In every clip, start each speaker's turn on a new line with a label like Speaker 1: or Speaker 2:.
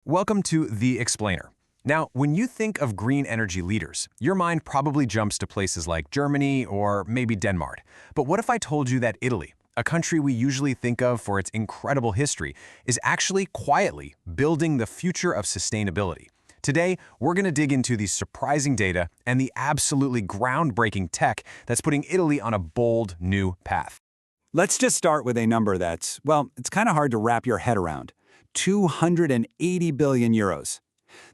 Speaker 1: Welcome to The Explainer. Now, when you think of green energy leaders, your mind probably jumps to places like Germany or maybe Denmark. But what if I told you that Italy, a country we usually think of for its incredible history, is actually quietly building the future of sustainability? Today, we're going to dig into the surprising data and the absolutely groundbreaking tech that's putting Italy on a bold new path.
Speaker 2: Let's just start with a number that's, well, it's kind of hard to wrap your head around. 280 billion euros.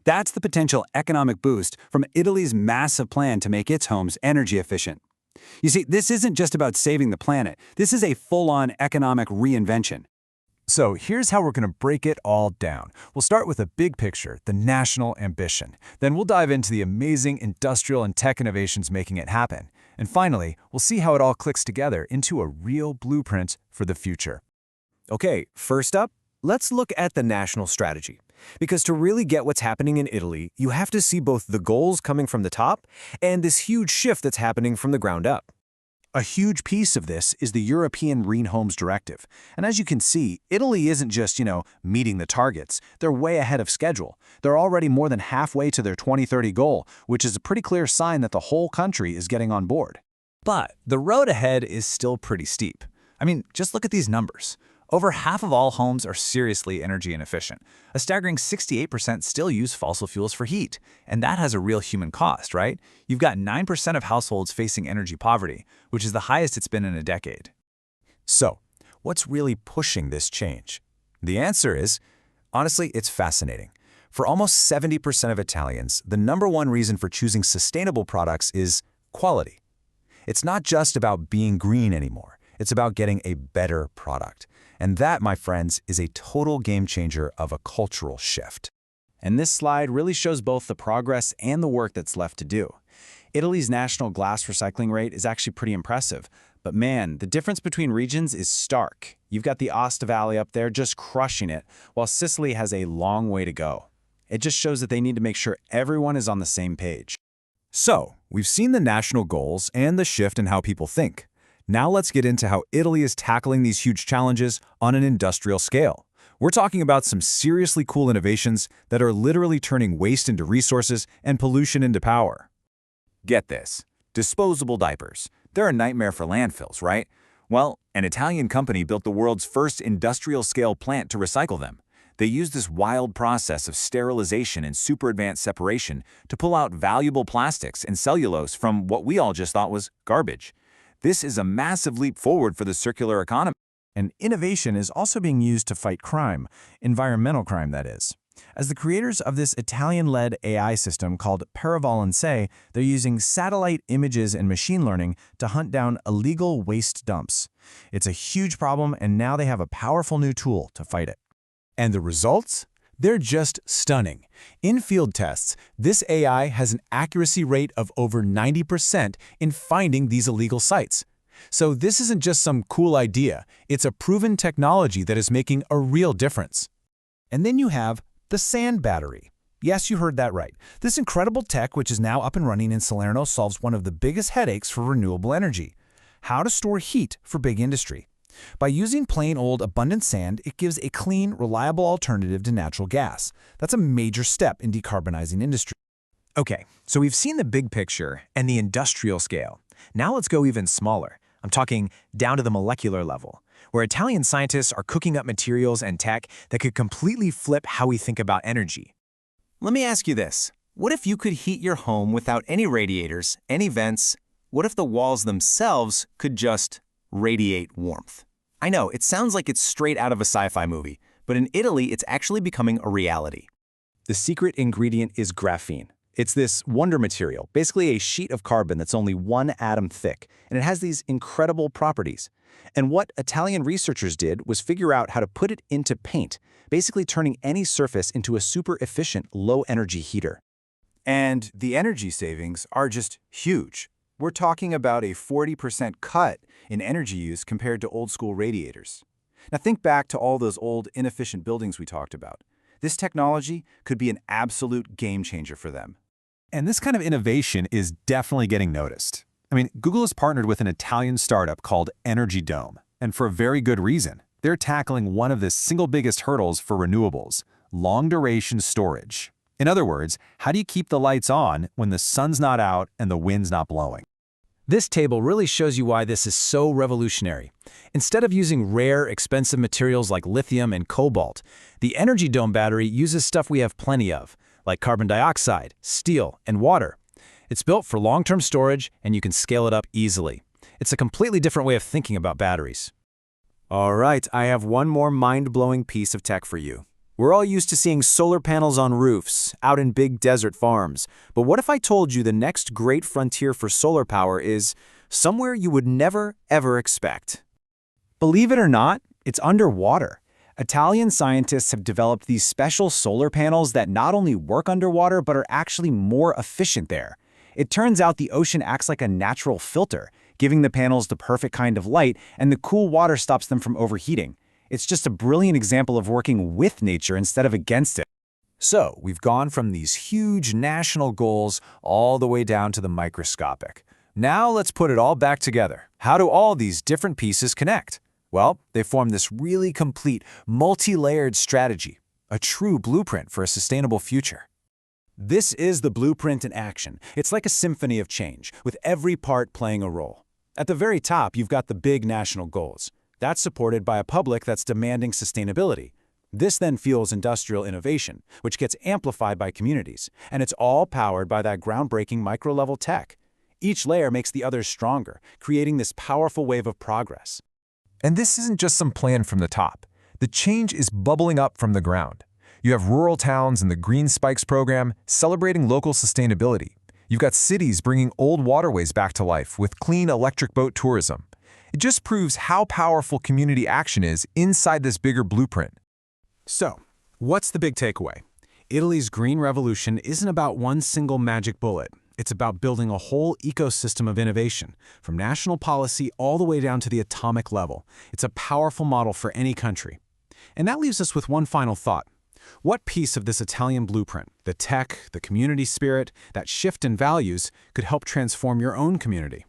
Speaker 2: That's the potential economic boost from Italy's massive plan to make its homes energy efficient. You see, this isn't just about saving the planet. This is a full-on economic reinvention.
Speaker 3: So here's how we're going to break it all down. We'll start with a big picture, the national ambition. Then we'll dive into the amazing industrial and tech innovations making it happen. And finally, we'll see how it all clicks together into a real blueprint for the future.
Speaker 4: Okay, first up, let's look at the national strategy. Because to really get what's happening in Italy, you have to see both the goals coming from the top and this huge shift that's happening from the ground up.
Speaker 3: A huge piece of this is the European Green Homes Directive. And as you can see, Italy isn't just, meeting the targets. They're way ahead of schedule. They're already more than halfway to their 2030 goal, which is a pretty clear sign that the whole country is getting on board.
Speaker 5: But the road ahead is still pretty steep. I mean, just look at these numbers. Over half of all homes are seriously energy inefficient. A staggering 68% still use fossil fuels for heat. And that has a real human cost, right? You've got 9% of households facing energy poverty, which is the highest it's been in a decade.
Speaker 3: So, what's really pushing this change? The answer is, honestly, it's fascinating. For almost 70% of Italians, the number one reason for choosing sustainable products is quality. It's not just about being green anymore. It's about getting a better product. And that, my friends, is a total game changer of a cultural shift.
Speaker 6: And this slide really shows both the progress and the work that's left to do. Italy's national glass recycling rate is actually pretty impressive. But man, the difference between regions is stark. You've got the Aosta Valley up there just crushing it, while Sicily has a long way to go. It just shows that they need to make sure everyone is on the same page.
Speaker 3: So, we've seen the national goals and the shift in how people think. Now let's get into how Italy is tackling these huge challenges on an industrial scale. We're talking about some seriously cool innovations that are literally turning waste into resources and pollution into power.
Speaker 7: Get this. Disposable diapers. They're a nightmare for landfills, right? Well, an Italian company built the world's first industrial-scale plant to recycle them. They used this wild process of sterilization and super advanced separation to pull out valuable plastics and cellulose from what we all just thought was garbage. This is a massive leap forward for the circular economy.
Speaker 3: And innovation is also being used to fight crime, environmental crime that is. As the creators of this Italian-led AI system called Paravolence, they're using satellite images and machine learning to hunt down illegal waste dumps. It's a huge problem, and now they have a powerful new tool to fight it. And the results? They're just stunning. In field tests, this AI has an accuracy rate of over 90% in finding these illegal sites. So this isn't just some cool idea. It's a proven technology that is making a real difference. And then you have the sand battery. Yes, you heard that right. This incredible tech, which is now up and running in Salerno, solves one of the biggest headaches for renewable energy: how to store heat for big industry. By using plain old abundant sand, it gives a clean, reliable alternative to natural gas. That's a major step in decarbonizing industry.
Speaker 1: Okay, so we've seen the big picture and the industrial scale. Now let's go even smaller. I'm talking down to the molecular level, where Italian scientists are cooking up materials and tech that could completely flip how we think about energy.
Speaker 4: Let me ask you this. What if you could heat your home without any radiators, any vents? What if the walls themselves could just radiate warmth? I know, it sounds like it's straight out of a sci-fi movie, but in Italy, it's actually becoming a reality.
Speaker 6: The secret ingredient is graphene. It's this wonder material, basically a sheet of carbon that's only one atom thick, and it has these incredible properties. And what Italian researchers did was figure out how to put it into paint, basically turning any surface into a super efficient, low-energy heater.
Speaker 2: And the energy savings are just huge. We're talking about a 40% cut in energy use compared to old-school radiators. Now think back to all those old, inefficient buildings we talked about. This technology could be an absolute game changer for them.
Speaker 3: And this kind of innovation is definitely getting noticed. I mean, Google has partnered with an Italian startup called Energy Dome, and for a very good reason. They're tackling one of the single biggest hurdles for renewables,
Speaker 7: long-duration storage. In other words, how do you keep the lights on when the sun's not out and the wind's not blowing?
Speaker 6: This table really shows you why this is so revolutionary. Instead of using rare, expensive materials like lithium and cobalt, the Energy Dome battery uses stuff we have plenty of, like carbon dioxide, steel, and water. It's built for long-term storage, and you can scale it up easily. It's a completely different way of thinking about batteries.
Speaker 3: All right, I have one more mind-blowing piece of tech for you. We're all used to seeing solar panels on roofs, out in big desert farms. But what if I told you the next great frontier for solar power is somewhere you would never, ever expect? Believe it or not, it's underwater. Italian scientists have developed these special solar panels that not only work underwater but are actually more efficient there. It turns out the ocean acts like a natural filter, giving the panels the perfect kind of light, and the cool water stops them from overheating. It's just a brilliant example of working with nature instead of against it. So, we've gone from these huge national goals all the way down to the microscopic. Now let's put it all back together. How do all these different pieces connect? Well, they form this really complete, multi-layered strategy, a true blueprint for a sustainable future. This is the blueprint in action. It's like a symphony of change, with every part playing a role. At the very top, you've got the big national goals. That's supported by a public that's demanding sustainability. This then fuels industrial innovation, which gets amplified by communities, and it's all powered by that groundbreaking micro-level tech. Each layer makes the others stronger, creating this powerful wave of progress.
Speaker 1: And this isn't just some plan from the top. The change is bubbling up from the ground. You have rural towns in the Green Spikes program celebrating local sustainability. You've got cities bringing old waterways back to life with clean electric boat tourism. It just proves how powerful community action is inside this bigger blueprint.
Speaker 6: So, what's the big takeaway? Italy's green revolution isn't about one single magic bullet. It's about building a whole ecosystem of innovation, from national policy all the way down to the atomic level. It's a powerful model for any country. And that leaves us with one final thought. What piece of this Italian blueprint, the tech, the community spirit, that shift in values, could help transform your own community?